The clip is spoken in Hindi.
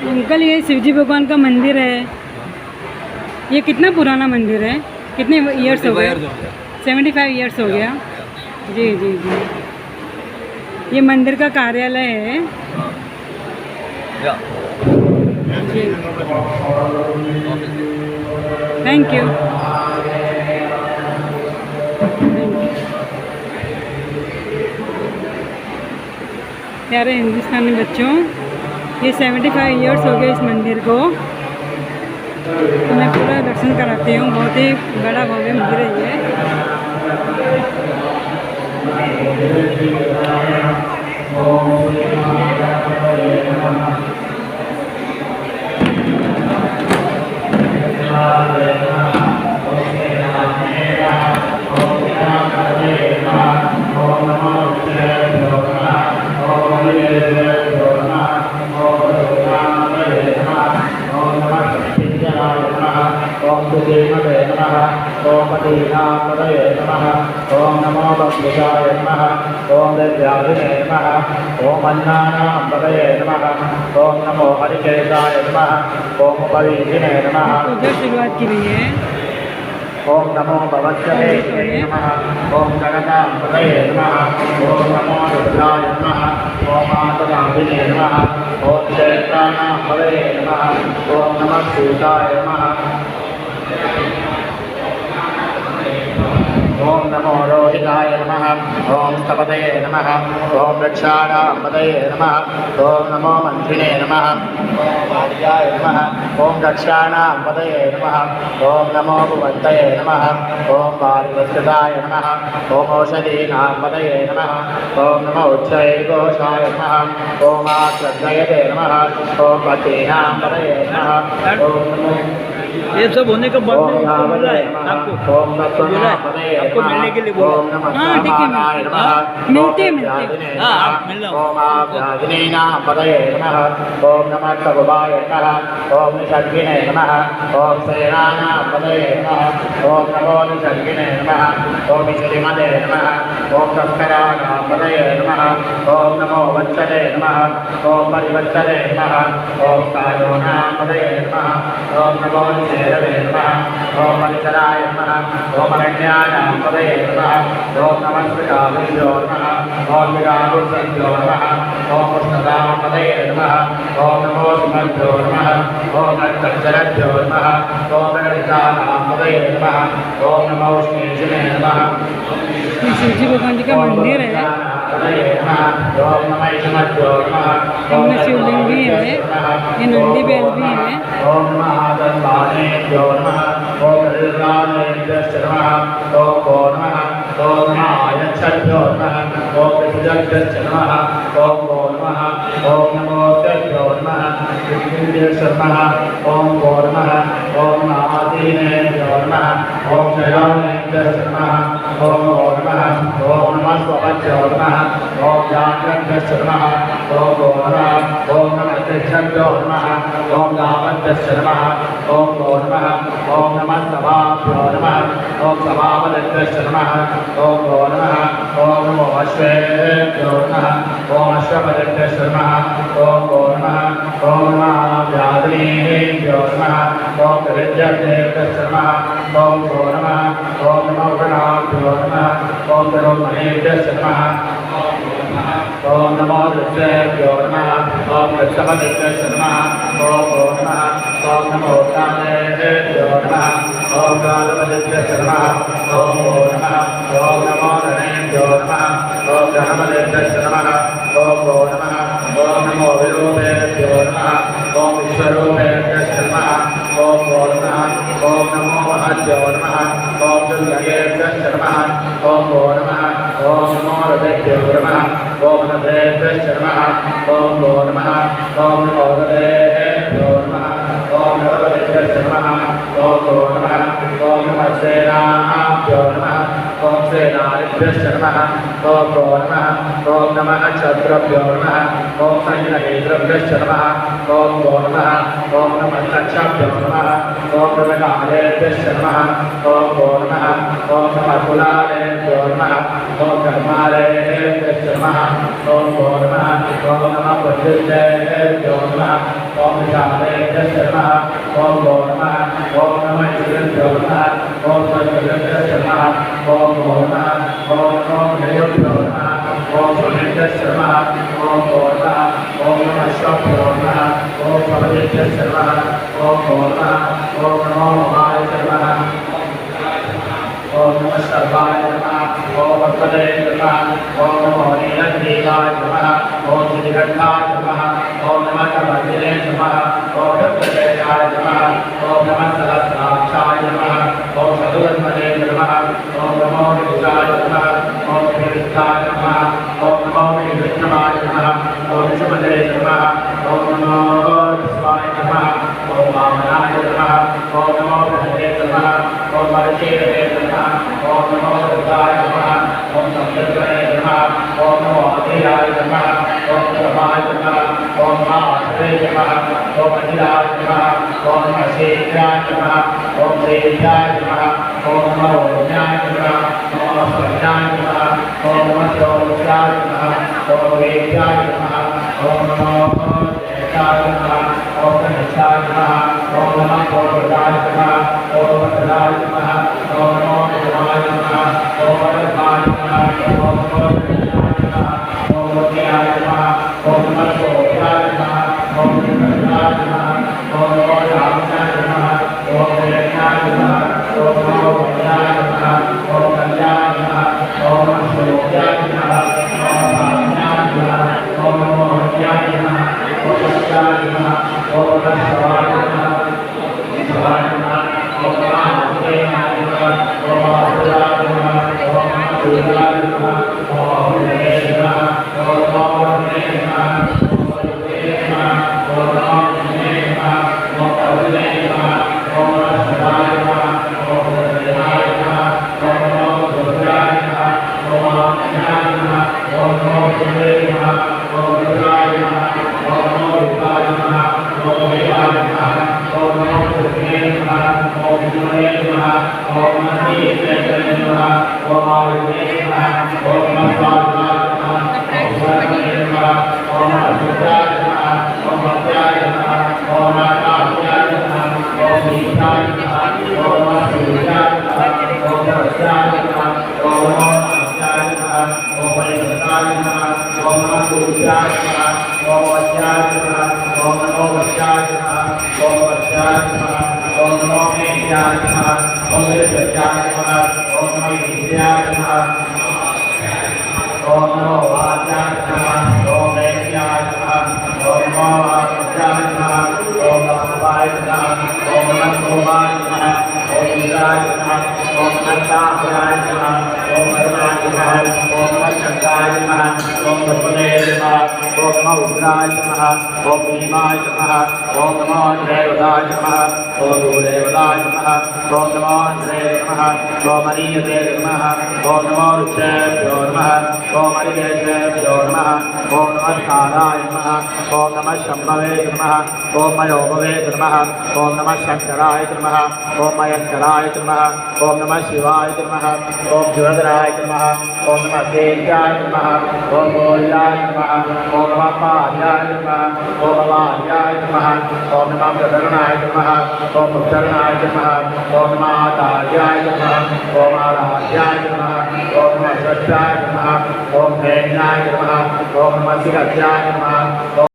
अंकल ये शिवजी भगवान का मंदिर है, ये कितना पुराना मंदिर है? कितने ईयर्स हो गए? 75 ईयर्स हो गया। जी जी जी, ये मंदिर का कार्यालय है। जी, थैंक यू। प्यारे हिंदुस्तानी बच्चों, ये 75 ईयर्स हो गए इस मंदिर को, तो मैं पूरा दर्शन कराती हूँ। बहुत ही बड़ा भव्य मंदिर है ये। ओम पतिनापतये नमः। ओम नमो भगवताय नमः। ओम देव्याधिने नमः। ओम अन्नानापतये नमः। ओम नमो हरिकेशाय नमः। ओम परीधिने नमः। पूजा शुरुआत की गई है। ओम नमो भगवते नमः। ओम जगन्नाथपतये नमः। ओम नमो रुद्राय नमः। ओम मातराधिने नमः। ओम चैत्रानापतये नमः। ओम नमः सूताय नमः। ओम नमो रोहिताय नमः। ओम तपतये नमः। ओम रक्षाणापतये नमः। ओम नमो मंत्रिणे नमः। ओम भार्याय नमः। ओम रक्षाणापतये नमः। ओम नमो भगवतये नमः। ओम पार्वतीदाय नमः। ओम औषधीनापतये नमः। ओम नमो उच्चैर्घोषाय नमः। ओम आश्रद्धये नमः। ओम पतिनापतये नमः। ओम नमो ये सब होने के बाद में बोला है आपको, बोला है आपको मिलने के लिए बोला। हाँ ठीक है, मिलते हाँ आप मिल लो। ओम आभ्यादिनेनापतये नमः। ओम नमः तगुबाय नमः। ओम निषद्गिने नमः। ओम सेनानापतये नमः। ओम नमो निषद्गिने नमः। ओम श्रीमते नमः। ओम तस्करानापतये नमः। ओम नमो वत्सले नमः। ओम परिवत्सले नमः। ओम कायोनापतये नमः। ओम नमो निषेधवे नमः। ओम मनिचराय नमः। ओम अरण्यानापतये नमः। ओम नमः श्रीकाविभ्यो नमः। ओम विरागुसभ्यो नमः। ओम कृष्णदापतये नमः। ओम नमो सुमभ्यो नमः। ओम नक्षत्रभ्यो नमः। ओम गणितानापतये नमः। ओम नमो श्रीशिवे नमः। शिवजी भगवान जी का मंदिर है। ओम नमः ईश्वरभ्यो नमः। इनमें शिवलिंग भी है, ये नंदी बैल भी है। ओम महादत्तानेभ्यो नमः। ओम ऋषानेभ्यश्च नमः। ओम भो नमः। ओम आयच्छद्भ्यो नमः। ओम पृथुजभ्यश्च नमः। ओम भो नमः। ओम नमोऽस्तेभ्यो नमः। पृथ्वीभ्यश्च नमः। ओम भो नमः। ओम आदीनेभ्यो नमः। ओम शयानेभ्यश्च नमः। ओम भो नमः। ओम नमः स्वभ्यो नमः। ओम जाग्रभ्यश्च नमः। ओम भो नमः। ओम नमः तिष्ठभ्यो नमः। ओम दावभ्यश्च नमः। ओम भो नमः। ओम नमः सभाभ्यो नमः। ओम सभावद्भ्यश्च नमः। ओम भो नमः। ओम नमो अश्वेभ्यो नमः। ओम अश्वपदेभ्यश्च नमः। ओम भो नमः। ओम नमः व्याधिनेभ्यो नमः। ओम विद्यादेभ्यश्च नमः। ओम भो नमः। ओम नमो गणाभ्यो नमः। ओम ब्रह्मणेभ्यश्च नमः। ओम नमो रुद्रेभ्यो नमः। ओम वृषभदेभ्यश्च नमः। ओम भो नमः। ओम नमो कालेभ्यो नमः। ओम कालपदेभ्यश्च नमः। ओम भो नमः। ओम नमो गणेभ्यो नमः। ओम गणपदेभ्यश्च नमः। ओम भो नमः। ओम नमो विरूपेभ्यो नमः। ओम विश्वरूपेभ्यश्च नमः। ओम भो नमः। ओम नमो महद्भ्यो नमः। ओम दुर्गयेभ्यश्च नमः। ओम भो नमः। ओम नमो रथेभ्यो नमः। ओम रथेभ्यश्च नमः। ओम भो नमः। ओम नमो रथेभ्यो नमः। ओम रथेभ्यश्च नमः। ओम भो नमः। ओम नमः सेनाभ्यो नमः। ओम सेनानिभ्यश्च नमः ओम गो नमः ओम नमः क्षत्रभ्यो नमः ओम संग्रहेभ्यश्च नमः ओम गो नमः ओम नमः क्षत्रभ्यो नमः ओम नमकालेभ्यश्च नमः ओम गो नमः ओम नमः कुलालेभ्यो नमः ओम कर्मालेभ्यश्च नमः ओम गो नमः ओम नमः पुरुषेभ्यो नमः ओम विशालेभ्यश्च नमः ओम गो नमः ओम नमः इंद्रेभ्यो नमः ओम सर्वेभ्यश्च नमः ओम गो नमः ओम नमो देवेभ्यो नमः ओम सुरेभ्यश्च नमः ओम गो नमः ओम नमः शिवेभ्यो नमः ओम सर्वेभ्यश्च नमः ओम गो नमः ओम नमो महाय नमः ओम नमः सर्वाय नमः ओम वत्सले नमः ओम नमो नीलकण्ठाय नमः ओम श्रीकण्ठाय नमः ओम नमः कमले नमः ओम दत्तदेवाय नमः ओम नमः सहस्राक्षाय नमः ओम सदुवन्मने नमः ओम नमो विष्णाय नमः ओम विष्णाय नमः ओम नमो विष्णुवाय नमः ओम विष्णुमते नमः ओम नमो विष्णुवाय नमः ओम वामनाय नमः ओम नमो विष्णवे नमः ओम महेश्वराय नमः ओम नमो रुद्राय नमः ओम संकर्षणे नमः ओम नमो अधीराय नमः ओम प्रभाय नमः ओम महाश्रे नमः ओम अधीराय नमः ओम नमः शेषाय नमः ओम शेषाय नमः ओम नमो ज्ञाय नमः ओम प्रज्ञाय नमः ओम नमः शोषाय नमः ओम वेद्याय नमः ओम नमो देशाय नमः ओम गणेशाय नमः ओम नमः गोविन्दाय नमः ओम वत्सलाय नमः ओम नमो देवाय नमः ओम वरदाय नमः ओम नमो नमः ओम वत्याय नमः ओम नमः शोभाय नमः ओम विकटाय नमः ओम नमो रामाय नमः ओम वेदाय नमः ओम नमो वत्याय नमः ओम कल्याय नमः ओम नमः शोभाय नमः ओम रामाय नमः ओम नमो वत्याय नमः ओम सत्याय नमः ओम नमः शिवाय नमः शिवाय नमः ओम नमः देवाय नमः ओम आहुराय नमः ओम नमः सूर्याय नमः ओम अग्नये नमः ओम नमो वरुणे नमः ओम वरुणे नमः ओम नमो विष्णवे नमः ओम अग्नये नमः ओम नमः शिवाय नमः ओम देवाय नमः ओम नमो रुद्राय नमः ओम आज्ञाय नमः ओम नमो विष्णवे नमः ओम रुद्राय नमः ओम नमो विष्णाय नमः ओम देवाय नमः ओम नमो कृष्णे नमः ओम विष्णवे नमः ओम नमः ईश्वराय नमः ओम आयुर्वे नमः ओम नमः स्वाहाय नमः ओम ब्रह्मणे नमः ओम अच्युताय नमः ओम भक्त्याय नमः ओम नारायणाय नमः ओम ईशाय नमः ओम नमः सूर्याय नमः ओम प्रस्याय नमः ओम नमो नारायणाय नमः ओम परिवर्ताय नमः ओम नमः सूर्याय नमः ओम वत्याय नमः ओम नमो वत्याय नमः ओम वत्याय नमः ओम नमो मेघ्याय नमः ओम विद्याय नमः ओम नमो विद्याय नमः ओम नमो वाचाय नमः ओम मेघ्याय नमः ओम नमो वाचाय नमः ओम नमः नमः ओम नमः सोमाय नमः ओम इंद्राय नमः ओम नमः नमः ओम करुणाय नमः ओम नमः शंकाय नमः ओम भगवते नमः ओम नमः उग्राय नमः ओम भीमाय नमः ओम नमो देवताय नमः ओम गुरुदेवताय नमः ओम नमो इंद्राय नमः ओम अनियते नमः ओम नमो ऋषभ्यो नमः ओम अनिकेशभ्यो नमः ओम नमः कालाय नमः ओम नमः शम्भवे नमः ओम मयोभवे नमः ओम नमः शंकराय नमः ओम मयंकराय नमः ओम नमः शिवाय नमः ओम जुगधराय नमः ओम नमः देव्याय नमः ओम गोल्याय नमः ओम नमः पार्याय नमः ओम वार्याय नमः ओम नमः प्रकरणाय नमः ओम मुक्तरणाय नमः ओम नमः आचार्याय नमः ओम आराध्याय नमः ओम नमः सत्याय नमः ओम भेन्याय नमः ओम नमः शिरस्याय नमः